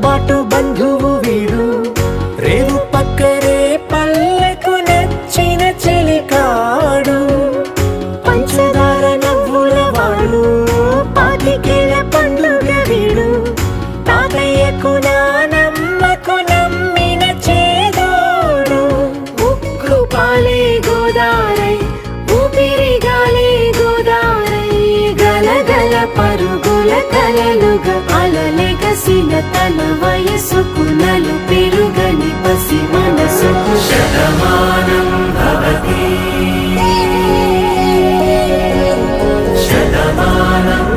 బాటు బంధువు వీడు, రేవు పక్కరే పల్లెకు నచ్చిన చెలికాడు, పంచదార నవ్వుల వాడు, పాతికేల పండుగ వీడు, తాతయ్యకు నానమ్మకు నమ్మిన చేదోడు, ఉక్కు పాలే గోదారై ఊపిరిగాలే గోదారై, గలగల పరుగుల కలలుగా అలలెగసిన తన వయసుకు నలు పెరుగని పసి మనసుకు శతమానం భవతి శతమానం